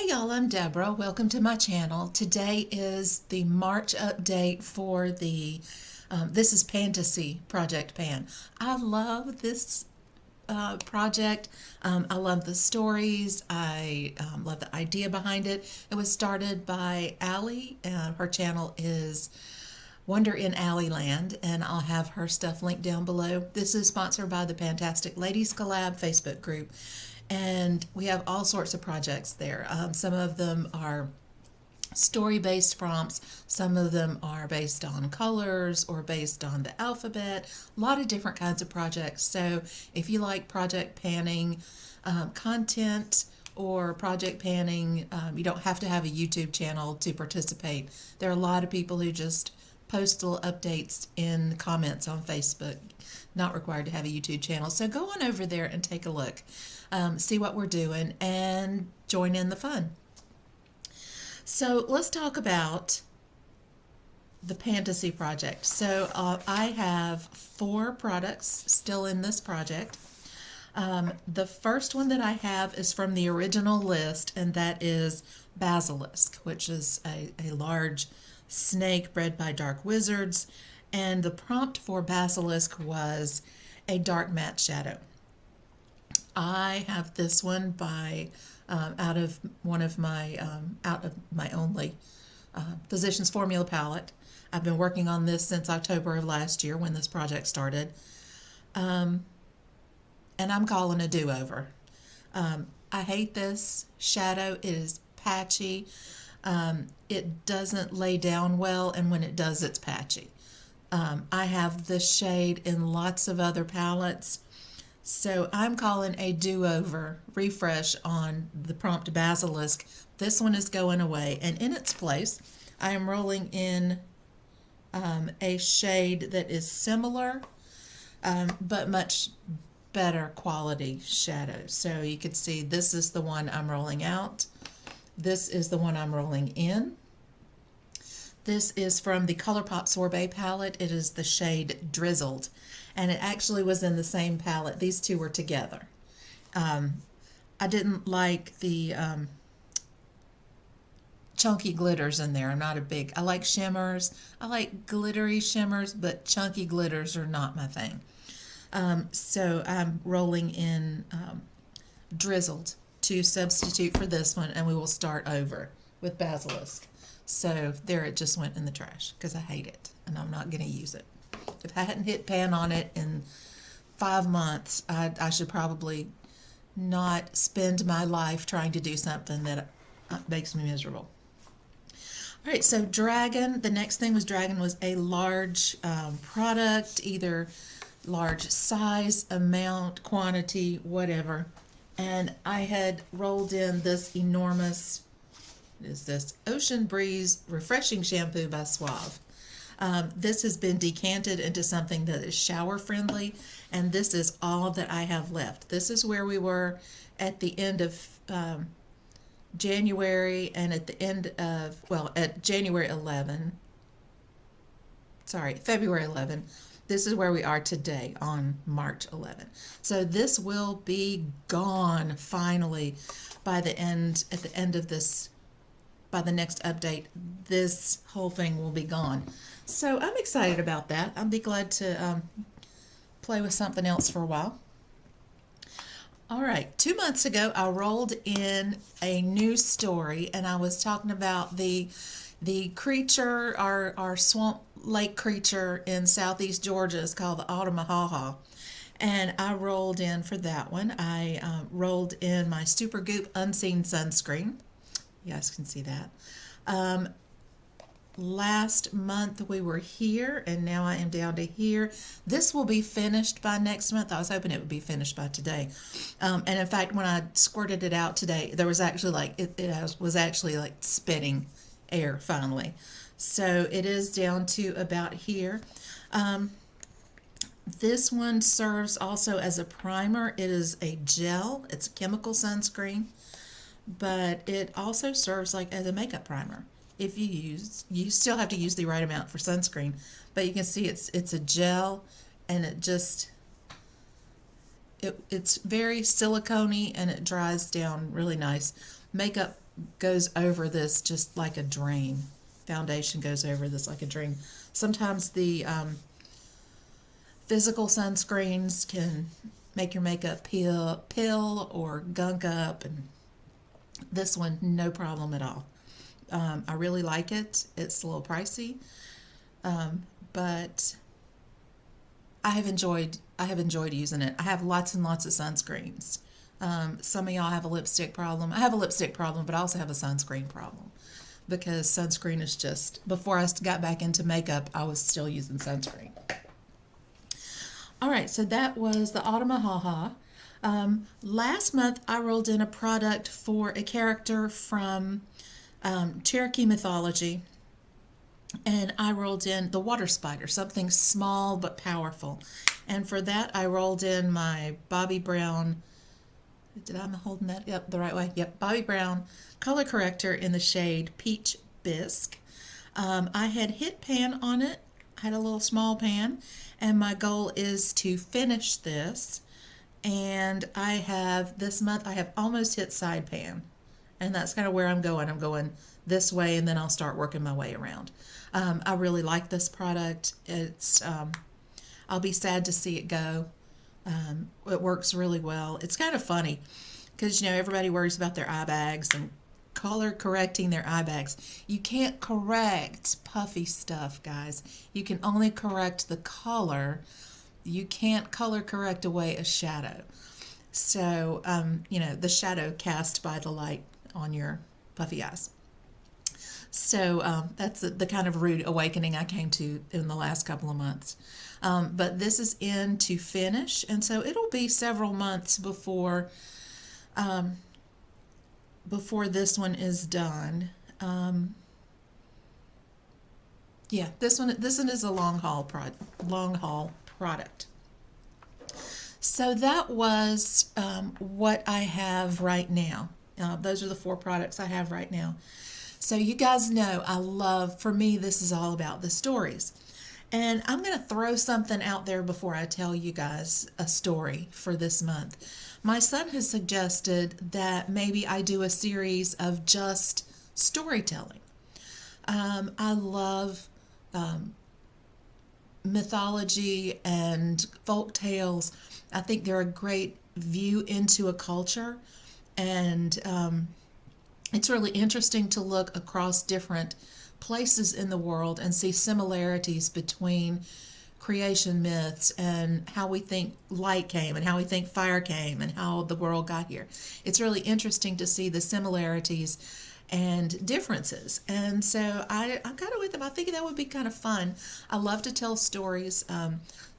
y'all, I'm Deborah. Welcome to my channel. Today is the March update for the, this is Pantasy Project Pan. I love this project. I love the stories. I love the idea behind it. It was started by Allie. Her channel is Wonder in Alleyland, and I'll have her stuff linked down below. This is sponsored by the Fantastic Ladies Collab Facebook group, and we have all sorts of projects there. Some of them are story-based prompts, some of them are based on colors or based on the alphabet, a lot of different kinds of projects. So if you like project panning content or project panning, you don't have to have a YouTube channel to participate. There are a lot of people who just post little updates in comments on Facebook, not required to have a YouTube channel. So go on over there and take a look, see what we're doing, and join in the fun. So let's talk about the Pantasy project. So I have 4 products still in this project. The first one that I have is from the original list, and that is Basilisk, which is a large snake bred by dark wizards, and the prompt for Basilisk was a dark matte shadow. I have this one by out of my only Physicians Formula palette. I've been working on this since October of last year when this project started, and I'm calling a do-over. I hate this shadow. It is patchy. It doesn't lay down well, and when it does, it's patchy. I have this shade in lots of other palettes, so I'm calling a do-over, refresh on the prompt Basilisk. This one is going away, and in its place, I am rolling in a shade that is similar, but much better quality shadow. So you can see this is the one I'm rolling out. This is the one I'm rolling in. This is from the ColourPop Sorbet palette. It is the shade Drizzled, and it actually was in the same palette. These two were together. I didn't like the chunky glitters in there. I like shimmers. I like glittery shimmers, but chunky glitters are not my thing. So I'm rolling in Drizzled to substitute for this one, and we will start over with Basilisk. So there, it just went in the trash because I hate it and I'm not going to use it. If I hadn't hit pan on it in 5 months, I should probably not spend my life trying to do something that makes me miserable. All right, so Dragon, the next thing was Dragon was a large product, either large size, amount, quantity, whatever. And I had rolled in this enormous, is this Ocean Breeze Refreshing Shampoo by Suave. This has been decanted into something that is shower friendly, and this is all that I have left. This is where we were at the end of January, and at the end of, well, at February 11. This is where we are today on March 11. So this will be gone finally by the end, at the end of this, by the next update. This whole thing will be gone. So I'm excited about that. I'll be glad to play with something else for a while. All right, 2 months ago, I rolled in a new story, and I was talking about the creature, our swamp lake creature in southeast Georgia is called the Altamahaha. And I rolled in for that one. I rolled in my Super Goop Unseen Sunscreen. You guys can see that. Last month we were here, and now I am down to here. This will be finished by next month. I was hoping it would be finished by today. And in fact, when I squirted it out today, there was actually like, it was actually like spitting air finally. So it is down to about here. This one serves also as a primer. It is a gel. It's a chemical sunscreen, but it also serves like as a makeup primer. If you still have to use the right amount for sunscreen, but you can see it's a gel, and it's very silicone-y, and it dries down really nice. Makeup goes over this just like a dream. Foundation goes over this like a dream. Sometimes the physical sunscreens can make your makeup pill or gunk up, and this one, no problem at all. I really like it. It's a little pricey, but I have enjoyed using it. I have lots and lots of sunscreens. Some of y'all have a lipstick problem. I have a lipstick problem, but I also have a sunscreen problem because sunscreen is just, before I got back into makeup, I was still using sunscreen. All right, so that was the Autumn Ahaha. Last month, I rolled in a product for a character from Cherokee Mythology, and I rolled in the water spider, something small but powerful. And for that, I rolled in my Bobbi Brown. Did I hold that? Yep, the right way. Yep, Bobbi Brown color corrector in the shade Peach Bisque. I had hit pan on it. I had a little small pan, and my goal is to finish this. And this month I have almost hit side pan, and that's kind of where I'm going. I'm going this way, and then I'll start working my way around. I really like this product. I'll be sad to see it go. It works really well. It's kind of funny because, everybody worries about their eye bags and color correcting their eye bags. You can't correct puffy stuff, guys. You can only correct the color. You can't color correct away a shadow. So, the shadow cast by the light on your puffy eyes. So that's the kind of rude awakening I came to in the last couple of months. But this is in to finish, and so it'll be several months before this one is done. This one is a long haul product. So that was what I have right now. Those are the 4 products I have right now. So you guys know for me, this is all about the stories. And I'm going to throw something out there before I tell you guys a story for this month. My son has suggested that maybe I do a series of just storytelling. I love mythology and folk tales. I think they're a great view into a culture, and it's really interesting to look across different places in the world and see similarities between creation myths and how we think light came and how we think fire came and how the world got here. It's really interesting to see the similarities and differences. And so I'm kind of with them. I think that would be kind of fun. I love to tell stories.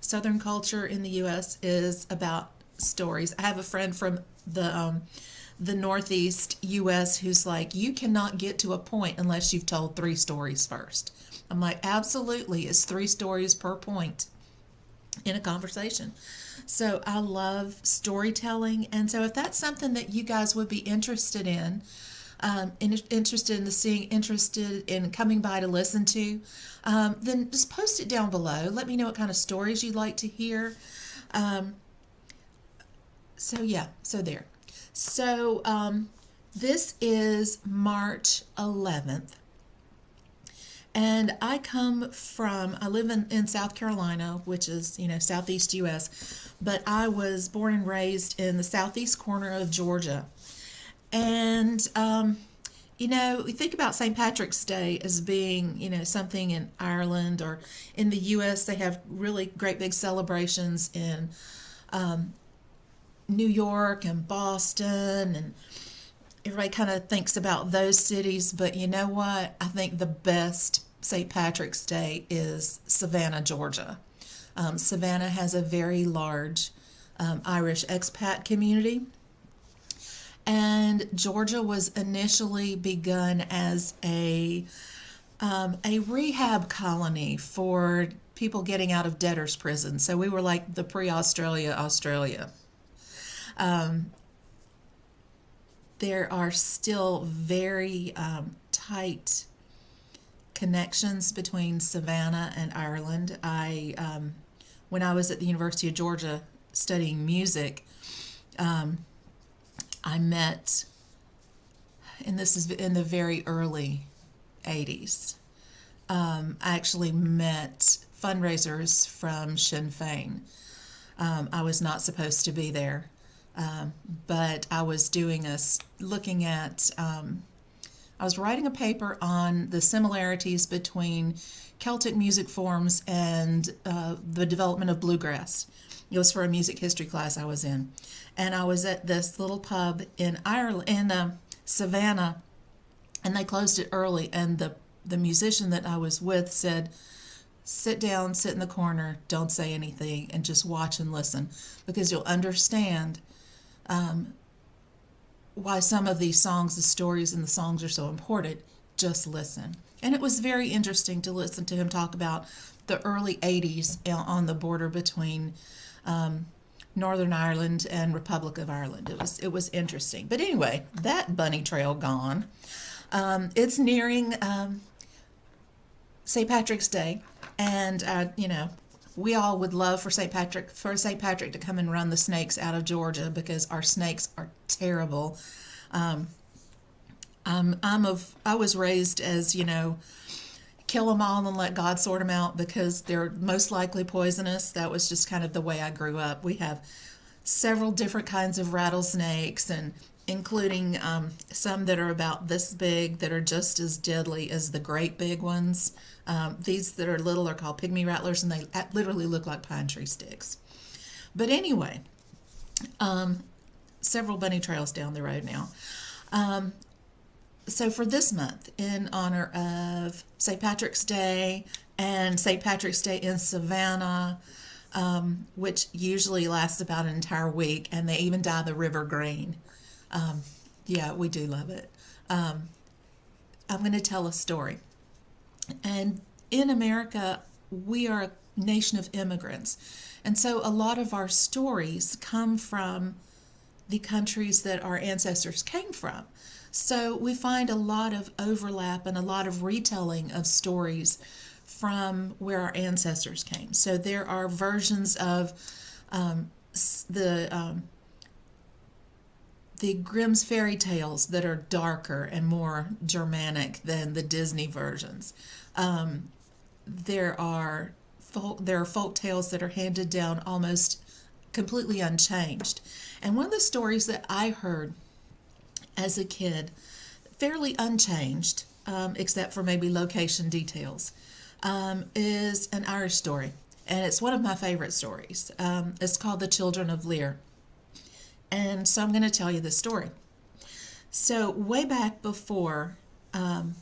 Southern culture in the U.S. is about stories. I have a friend from the Northeast U.S. who's like, you cannot get to a point unless you've told 3 stories first. I'm like, absolutely, it's 3 stories per point in a conversation. So I love storytelling, and so if that's something that you guys would be interested in interested in coming by to listen to, then just post it down below. Let me know what kind of stories you'd like to hear. So there. So this is March 11th, and I live in South Carolina, which is, southeast U.S., but I was born and raised in the southeast corner of Georgia. And, we think about St. Patrick's Day as being, something in Ireland, or in the U.S. They have really great big celebrations in New York and Boston, and everybody kind of thinks about those cities. But you know what? I think the best St. Patrick's Day is Savannah, Georgia. Savannah has a very large Irish expat community. And Georgia was initially begun as a rehab colony for people getting out of debtor's prison. So we were like the Australia. There are still very tight connections between Savannah and Ireland. When I was at the University of Georgia studying music, I met and this is in the very early 80s. I actually met fundraisers from Sinn Féin. I was not supposed to be there, but I was looking at, I was writing a paper on the similarities between Celtic music forms and the development of bluegrass. It was for a music history class I was in. And I was at this little pub in Ireland, in Savannah, and they closed it early, and the musician that I was with said, sit down, sit in the corner, don't say anything, and just watch and listen, because you'll understand why some of these songs, the stories and the songs are so important. Just listen. And it was very interesting to listen to him talk about the early 80s on the border between Northern Ireland and Republic of Ireland. It was interesting. But anyway, that bunny trail gone. It's nearing St. Patrick's Day, and we all would love for St. Patrick to come and run the snakes out of Georgia, because our snakes are terrible. I was raised as, kill them all and let God sort them out, because they're most likely poisonous. That was just kind of the way I grew up. We have several different kinds of rattlesnakes, and including some that are about this big that are just as deadly as the great big ones. These that are little are called pygmy rattlers, and they literally look like pine tree sticks. But anyway, several bunny trails down the road now. So for this month, in honor of St. Patrick's Day and St. Patrick's Day in Savannah, which usually lasts about an entire week, and they even dye the river green. Yeah, we do love it. I'm going to tell a story. And in America, we are a nation of immigrants. And so a lot of our stories come from the countries that our ancestors came from. So we find a lot of overlap and a lot of retelling of stories from where our ancestors came. So there are versions of the Grimm's fairy tales that are darker and more Germanic than the Disney versions. There are folk tales that are handed down almost completely unchanged. And one of the stories that I heard as a kid, fairly unchanged, except for maybe location details, is an Irish story. And it's one of my favorite stories. It's called The Children of Lir. And so I'm going to tell you this story. So way back before man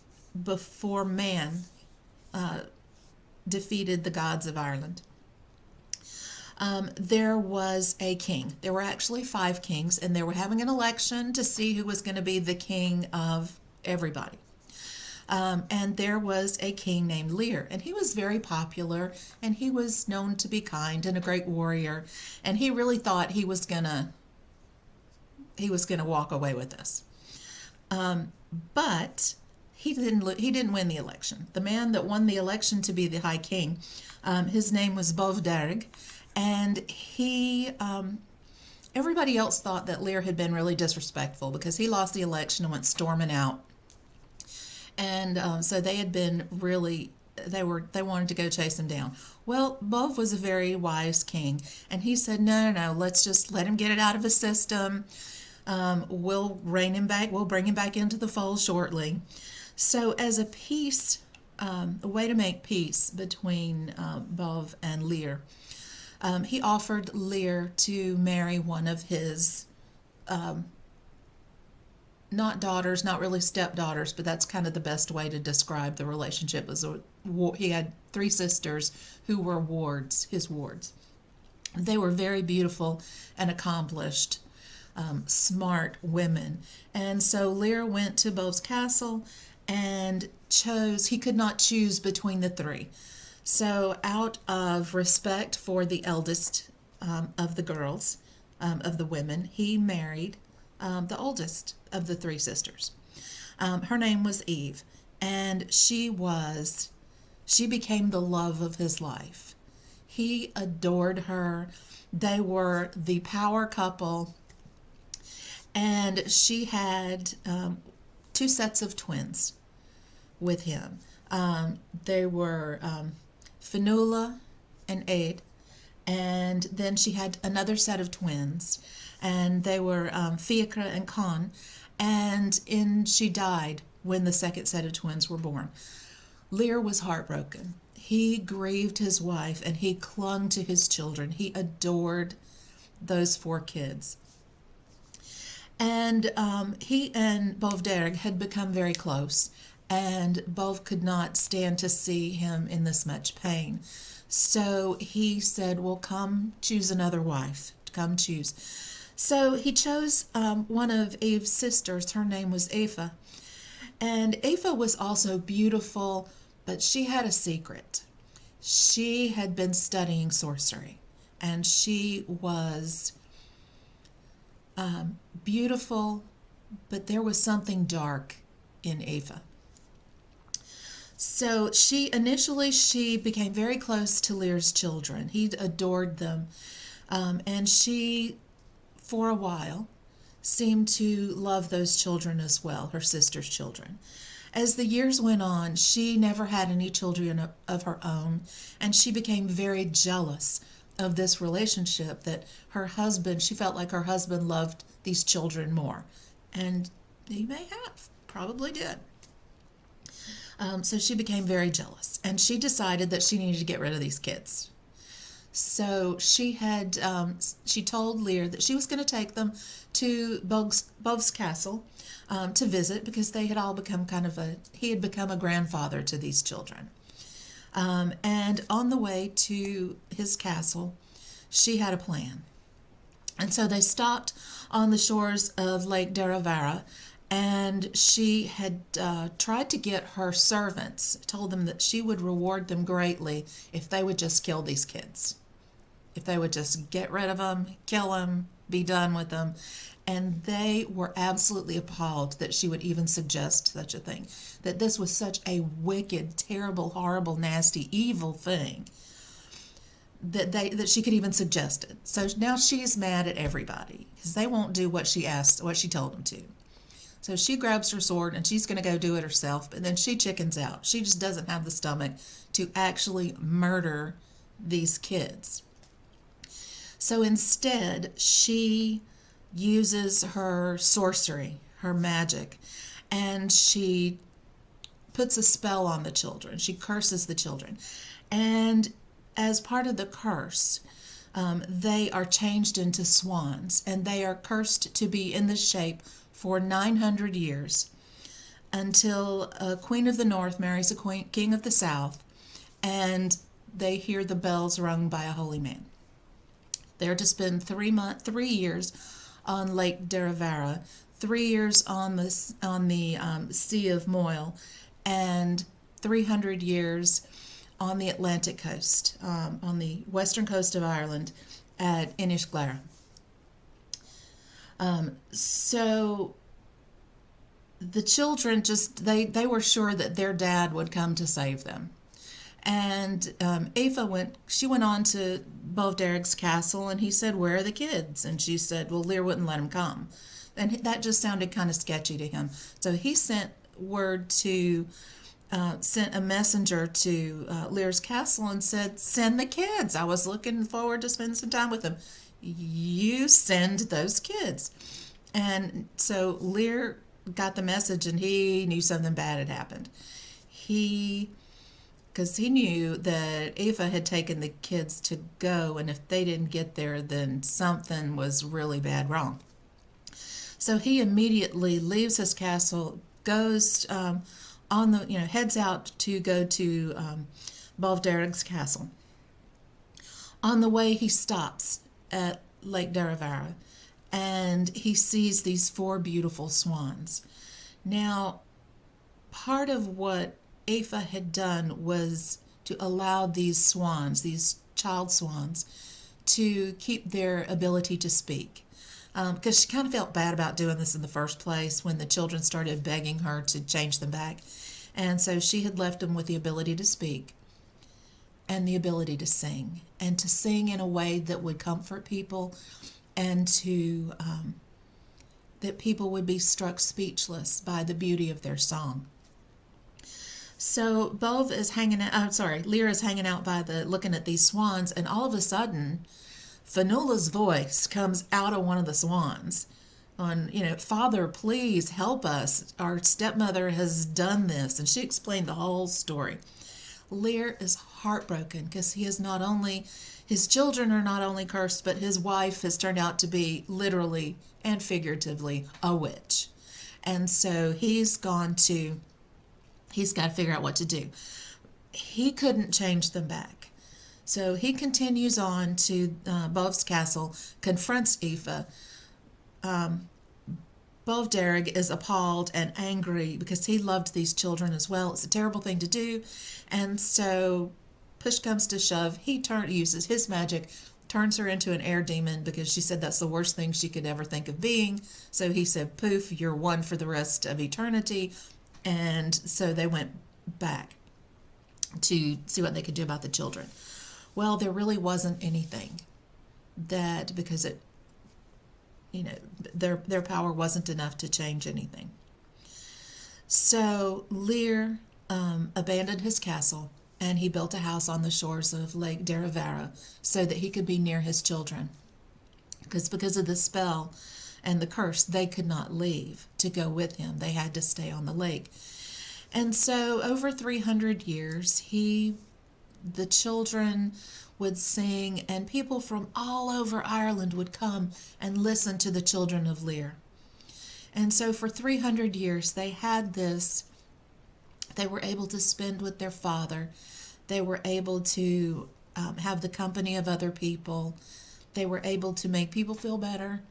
defeated the gods of Ireland, there was a king. There were actually 5 kings, and they were having an election to see who was going to be the king of everybody. And there was a king named Lir, and he was very popular, and he was known to be kind and a great warrior, and he really thought he was gonna walk away with this. But he didn't win the election. The man that won the election to be the High King, his name was Bovderg, and everybody else thought that Lir had been really disrespectful because he lost the election and went storming out. And so they had been really, they wanted to go chase him down. Well, Bov was a very wise king, and he said, no, let's just let him get it out of his system. We'll rein him back. We'll bring him back into the fold shortly. So as a peace, a way to make peace between Bov and Lir, he offered Lir to marry one of his, not daughters, not really stepdaughters, but that's kind of the best way to describe the relationship. He had 3 sisters who were his wards. They were very beautiful and accomplished, smart women. And so Lir went to Bov's castle and he could not choose between the 3. So out of respect for the eldest of the girls, of the women, he married the oldest of the 3 sisters. Her name was Eve, and she became the love of his life. He adored her. They were the power couple, and she had two sets of twins with him. They were Fionnuala and Aed, and then she had another set of twins, and they were Fiacre and Con, and she died when the second set of twins were born. Lir was heartbroken. He grieved his wife, and he clung to his children. He adored those four kids. And he and Bovderg had become very close, and Bov could not stand to see him in this much pain. So he said, well, come choose another wife. Come choose. So he chose one of Eve's sisters. Her name was Aoife. And Aoife was also beautiful, but she had a secret. She had been studying sorcery, and she was beautiful, but there was something dark in Aoife. So she became very close to Lir's children. He adored them, and she, for a while, seemed to love those children as well, her sister's children. As the years went on, she never had any children of her own, and she became very jealous of this relationship that she felt like her husband loved these children more. And he may have, probably did. So she became very jealous, and she decided that she needed to get rid of these kids. So she told Lir that she was going to take them to Bov's castle to visit, because they had all become he had become a grandfather to these children. And on the way to his castle, she had a plan. And so they stopped on the shores of Lake Deravara, and she had tried to get her servants, told them that she would reward them greatly if they would just kill these kids. If they would just get rid of them, kill them, be done with them. And they were absolutely appalled that she would even suggest such a thing, that this was such a wicked, terrible, horrible, nasty, evil thing that she could even suggest it. So now she's mad at everybody because they won't do what she told them to. So she grabs her sword and she's going to go do it herself, but then she chickens out. She just doesn't have the stomach to actually murder these kids. So instead, she uses her sorcery, her magic, and she puts a spell on the children. She curses the children. And as part of the curse, they are changed into swans, and they are cursed to be in this shape for 900 years until a queen of the north marries a king of the south, and they hear the bells rung by a holy man. They're to spend 3 years on Lake Deravara, 3 years on the Sea of Moyle, and 300 years on the Atlantic coast, on the western coast of Ireland at Inishglera. So the children they were sure that their dad would come to save them. And Aoife went on to Bovderg's castle, and he said, "Where are the kids?" And she said, "Well, Lir wouldn't let him come." And that just sounded kind of sketchy to him. So he sent a messenger to Lir's castle and said, "Send the kids. I was looking forward to spending some time with them. You send those kids." And so Lir got the message, and he knew something bad had happened. Because he knew that Aoife had taken the kids to go, and if they didn't get there, then something was really bad wrong. So he immediately leaves his castle, goes heads out to go to Bovderg's castle. On the way, he stops at Lake Deravara, and he sees these 4 beautiful swans. Now, part of what Aoife had done was to allow these swans, these child swans, to keep their ability to speak. Because she kind of felt bad about doing this in the first place when the children started begging her to change them back. And so she had left them with the ability to speak and the ability to sing in a way that would comfort people and to that people would be struck speechless by the beauty of their song. So Bove is hanging out, I'm sorry, Lir is hanging out by the, looking at these swans, and all of a sudden, Finula's voice comes out of one of the swans on, Father, please help us. Our stepmother has done this. And she explained the whole story. Lir is heartbroken because his children are not only cursed, but his wife has turned out to be literally and figuratively a witch. And so he's got to figure out what to do. He couldn't change them back. So he continues on to Bove's castle, confronts Aoife. Bovderrig is appalled and angry because he loved these children as well. It's a terrible thing to do. And so push comes to shove. He uses his magic, turns her into an air demon because she said that's the worst thing she could ever think of being. So he said, poof, you're one for the rest of eternity. And so they went back to see what they could do about the children. Well, there really wasn't anything because their power wasn't enough to change anything. So Lir abandoned his castle and he built a house on the shores of Lake Deravara so that he could be near his children. Because of the spell and the curse, they could not leave to go with him. They had to stay on the lake. And so over 300 years, the children would sing, and people from all over Ireland would come and listen to the Children of Lir. And so for 300 years, they had this. They were able to spend with their father. They were able to have the company of other people. They were able to make people feel better,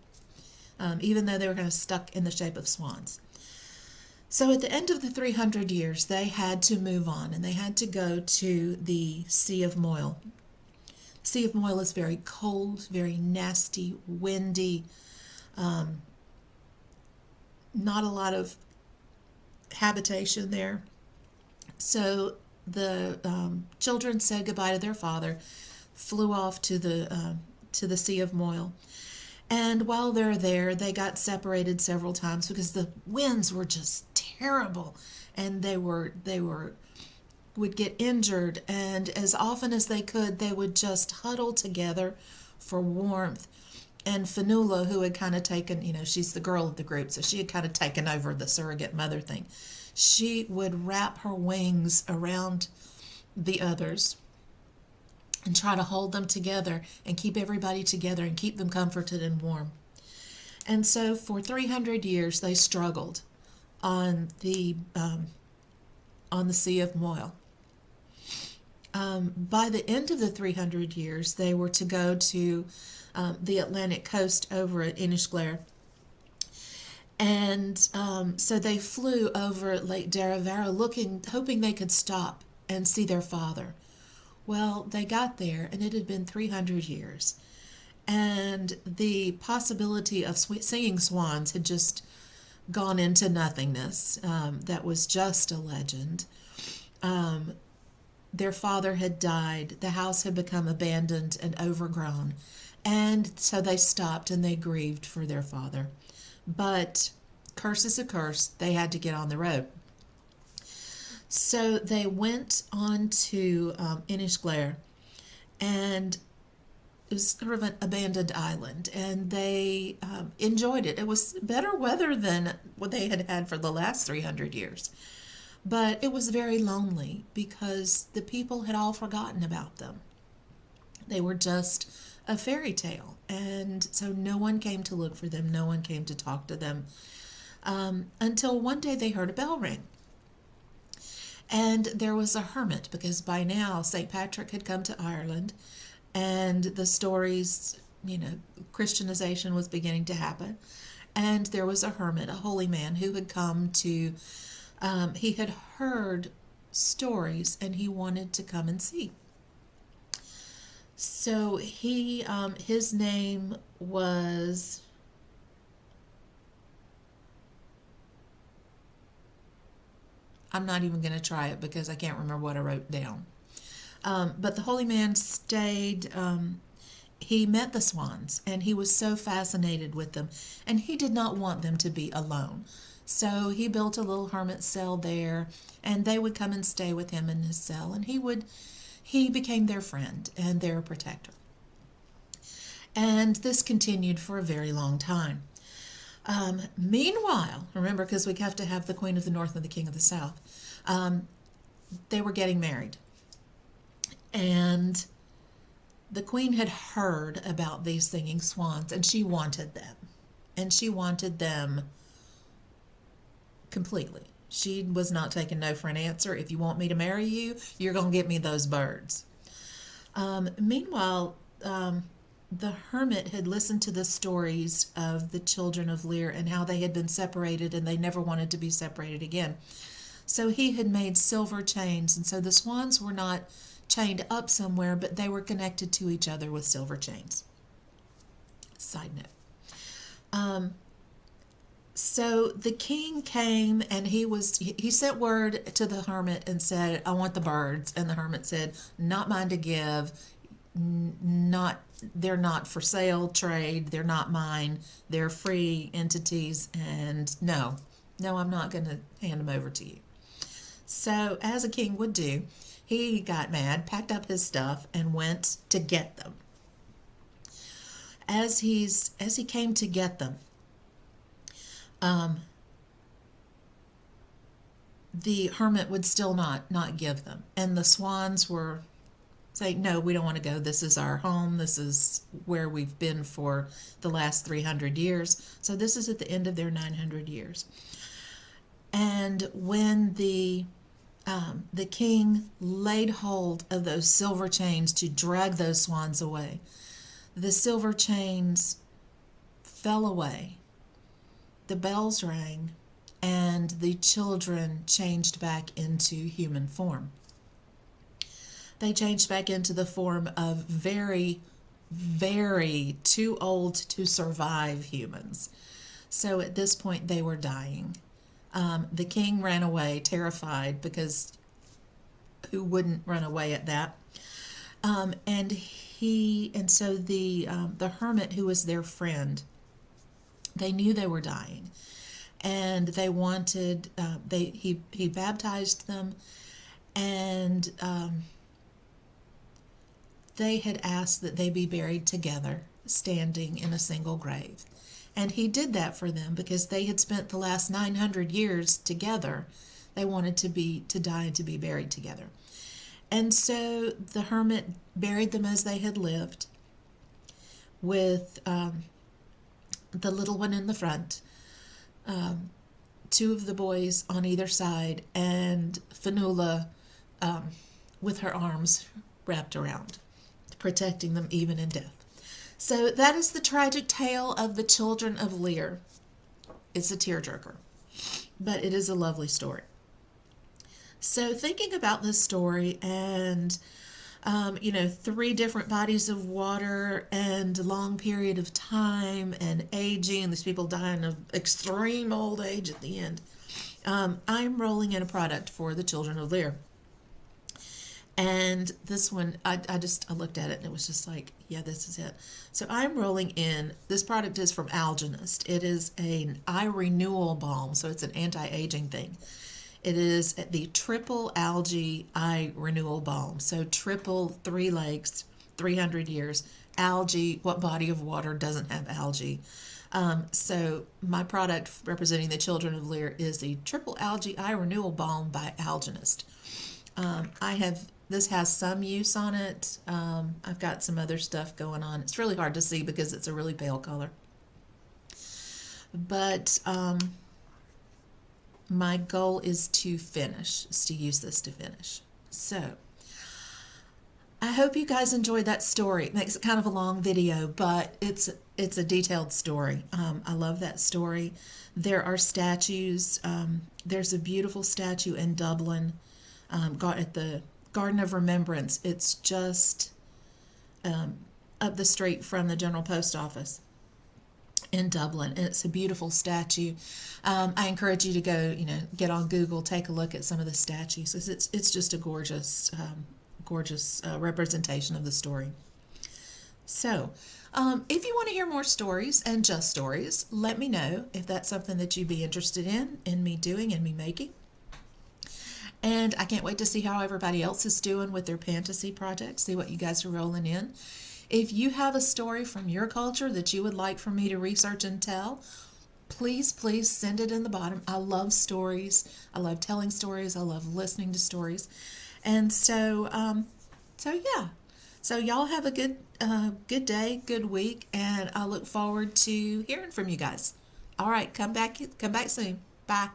even though they were kind of stuck in the shape of swans. So at the end of the 300 years, they had to move on, and they had to go to the Sea of Moyle. Sea of Moyle is very cold, very nasty, windy, not a lot of habitation there. So the children said goodbye to their father, flew off to the Sea of Moyle. And while they're there, they got separated several times because the winds were just terrible, and they would get injured, and as often as they could, they would just huddle together for warmth. And Finula, who had kind of taken, she's the girl of the group, so she had kind of taken over the surrogate mother thing. She would wrap her wings around the others and try to hold them together and keep everybody together and keep them comforted and warm. And so for 300 years, they struggled on the Sea of Moyle. By the end of the 300 years, they were to go to the Atlantic coast over at Inishglare. And so they flew over Lake Deravara hoping they could stop and see their father. Well, they got there, and it had been 300 years. And the possibility of seeing swans had just gone into nothingness. That was just a legend. Their father had died. The house had become abandoned and overgrown. And so they stopped and they grieved for their father. But curse is a curse. They had to get on the road. So they went on to Inishglare, and it was sort of an abandoned island, and they enjoyed it. It was better weather than what they had had for the last 300 years. But it was very lonely because the people had all forgotten about them. They were just a fairy tale, and so no one came to look for them. No one came to talk to them until one day they heard a bell ring. And there was a hermit, because by now St. Patrick had come to Ireland, and the stories, Christianization was beginning to happen. And there was a hermit, a holy man, who had come to, he had heard stories and he wanted to come and see. So his name was, I'm not even going to try it because I can't remember what I wrote down. But the holy man stayed he met the swans and he was so fascinated with them, and he did not want them to be alone. So he built a little hermit cell there, and they would come and stay with him in his cell, and he became their friend and their protector. And this continued for a very long time. Meanwhile, remember, because we have to have the Queen of the North and the King of the South, they were getting married. And the queen had heard about these singing swans, and she wanted them. And she wanted them completely. She was not taking no for an answer. If you want me to marry you, you're going to get me those birds. Meanwhile, the hermit had listened to the stories of the children of Lir and how they had been separated and they never wanted to be separated again. So he had made silver chains, and so the swans were not chained up somewhere, but they were connected to each other with silver chains. Side note. So the king came and he sent word to the hermit and said, I want the birds. And the hermit said, not mine to give. They're not for sale, trade. They're not mine. They're free entities. And no, I'm not going to hand them over to you. So as a king would do, he got mad, packed up his stuff, and went to get them. As he came to get them, the hermit would still not give them. And the swans were saying, no, we don't want to go. This is our home. This is where we've been for the last 300 years. So this is at the end of their 900 years. And when the king laid hold of those silver chains to drag those swans away, the silver chains fell away. The bells rang, and the children changed back into human form. They changed back into the form of very, very too old to survive humans. So at this point, they were dying. The king ran away, terrified, because who wouldn't run away at that? And so the hermit, who was their friend, they knew they were dying, and they wanted he baptized them, and they had asked that they be buried together, standing in a single grave. And he did that for them because they had spent the last 900 years together. They wanted to die and to be buried together. And so the hermit buried them as they had lived, with the little one in the front, two of the boys on either side, and Fanula with her arms wrapped around, protecting them even in death. So that is the tragic tale of the Children of Lir. It's a tearjerker, but it is a lovely story. So thinking about this story and, 3 different bodies of water and long period of time and aging, and these people dying of extreme old age at the end, I'm rolling in a product for the Children of Lir. And this one, I looked at it and it was just like, yeah, this is it. So I'm rolling in, this product is from Algenist. It is an eye renewal balm, so it's an anti-aging thing. It is the triple algae eye renewal balm. So triple, 3 legs, 300 years. Algae, what body of water doesn't have algae? So my product representing the Children of Lir is the triple algae eye renewal balm by Algenist. This has some use on it. I've got some other stuff going on. It's really hard to see because it's a really pale color. But my goal is to use this to finish. So I hope you guys enjoyed that story. It makes it kind of a long video, but it's a detailed story. I love that story. There are statues. There's a beautiful statue in Dublin, at the Garden of Remembrance. It's just up the street from the General Post Office in Dublin, and it's a beautiful statue. I encourage you to go, get on Google, take a look at some of the statues. It's just a gorgeous representation of the story. So, if you want to hear more stories and just stories, let me know if that's something that you'd be interested in me doing and me making. And I can't wait to see how everybody else is doing with their fantasy projects, see what you guys are rolling in. If you have a story from your culture that you would like for me to research and tell, please, please send it in the bottom. I love stories. I love telling stories. I love listening to stories. And so yeah. So y'all have a good day, good week, and I look forward to hearing from you guys. All right, come back soon. Bye.